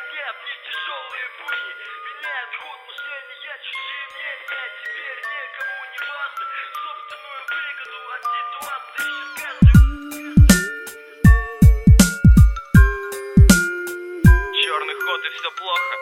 Нет, не тяжелые будни, меняют ход мышления, чужие мнения. Теперь никому не важно собственную выгоду от ситуации ищет каждый. Черный ход и все плохо.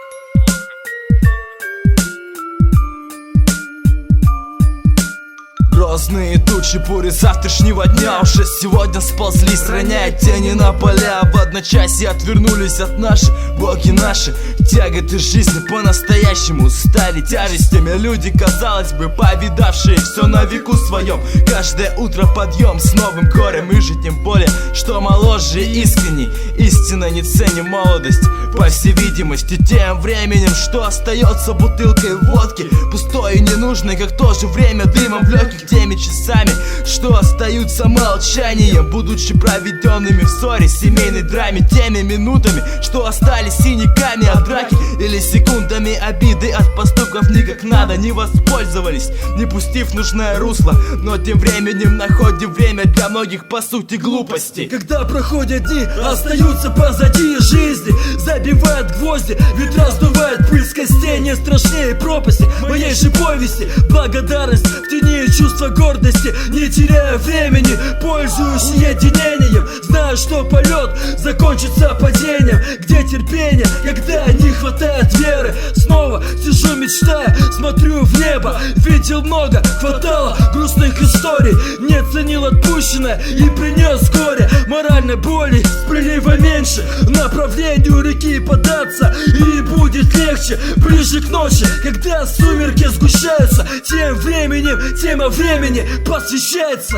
Грозные тучи, бури завтрашнего дня уже сегодня сползлись, роняя тени на поля. В одночасье отвернулись от наших, боги наши. Тяготы жизни по-настоящему стали тяжестями. Люди, казалось бы, повидавшие все на веку своем. Каждое утро подъем с новым горем. И же тем более, что моложе и искренней. Истинно не ценим молодость, по всей видимости. Тем временем, что остается бутылкой водки, пустой и ненужной, как то же время дымом в легких. Теми часами, что остаются молчанием, будучи проведенными в ссоре, семейной драме. Теми минутами, что остались синяками от драки, или секундами обиды от поступков не как надо. Не воспользовались, не пустив нужное русло, но тем временем находим время для многих по сути глупостей. Когда проходят дни, остаются позади жизни, забивают гвозди, ведь раздувает пыль с костей. Не страшнее пропасти моей же повести. Благодарность в тени, чувство гордости, не теряя времени, пользуюсь единением. Знаю, что полет закончится падением. Где терпение, когда не хватает веры? Снова сижу, мечтая, смотрю в небо. Видел много, хватало грустных историй. Не ценил отпущенное и принес горе. Моральной боли с прилива меньше, направлению реки податься, и будет легче ближе к ночи, когда сумерки сгущаются. Тем временем тема времени посвящается.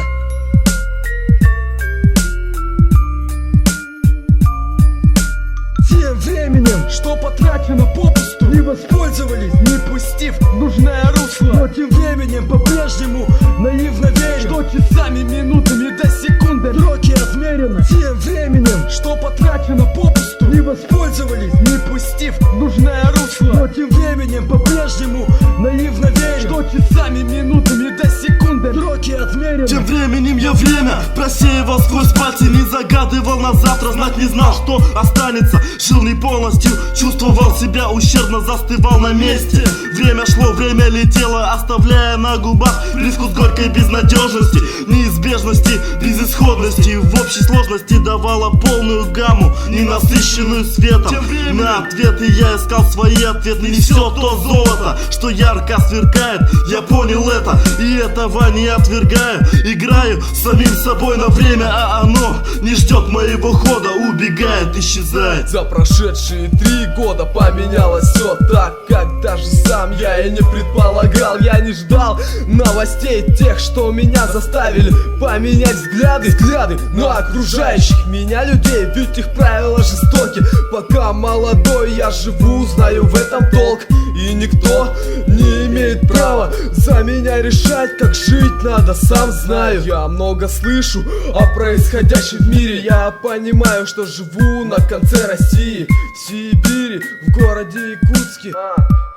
Тем временем, что потрачено попусту, не воспользовались, не пустив нужное русло. Но тем временем по-прежнему наивно верим, что часами, минутами до секунды сроки отмерены. Тем временем, что потрачено попусту, не воспользовались, не пустив нужное русло. Но тем временем по-прежнему наивно верим, что часами, минутами до секунды сроки отмерены. Тем временем я время просеивал сквозь пальцы, не загадывал на завтра, знать не знал, что останется. Жил не полностью, чувствовал себя ущербно, застывал на месте. Время шло, время летело, оставляя на губах привкус горькой безнадежности, неизбежности, безысходности. В общей сложности давала полную гамму, ненасыщенную светом. На ответы я искал свои ответы. Не все то золото, что ярко сверкает, я понял это, и этого не отвергаю. Играю с самим собой на время, а оно не ждет моего хода, убегает, исчезает. За прошедшие 3 года поменялось все так, как даже сам я и не предполагал. Я не ждал новостей тех, что меня заставили поменять взгляды на окружающих меня людей. Ведь их правила жестоки. Пока молодой я живу, знаю в этом толк, и никто не имеет права за меня решать, как жить надо, сам знаю. Я много слышу о происходящем в мире. Я понимаю, что живу на конце России, в Сибири, в городе Якутске.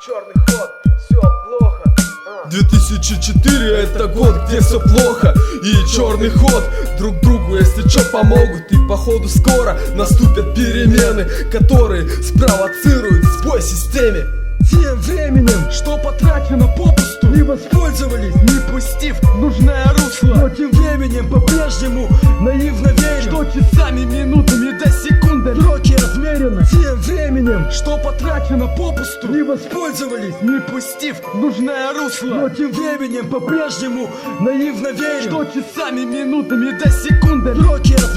Черный ход, все плохо. 2004 это год, где все плохо. И черный ход друг другу, если чё, помогут. И походу скоро наступят перемены, которые спровоцируют сбой системе. Тем временем, что потрачено попусту, не воспользовались, не пустив нужное русло. Но тем временем по-прежнему наивно верим, что часами, минутами до секунды сроки отмерены. Тем временем, что потрачено попусту, не воспользовались, не пустив нужное русло. Но тем временем по-прежнему наивно верим, что часами, минутами до секунды сроки отмерены.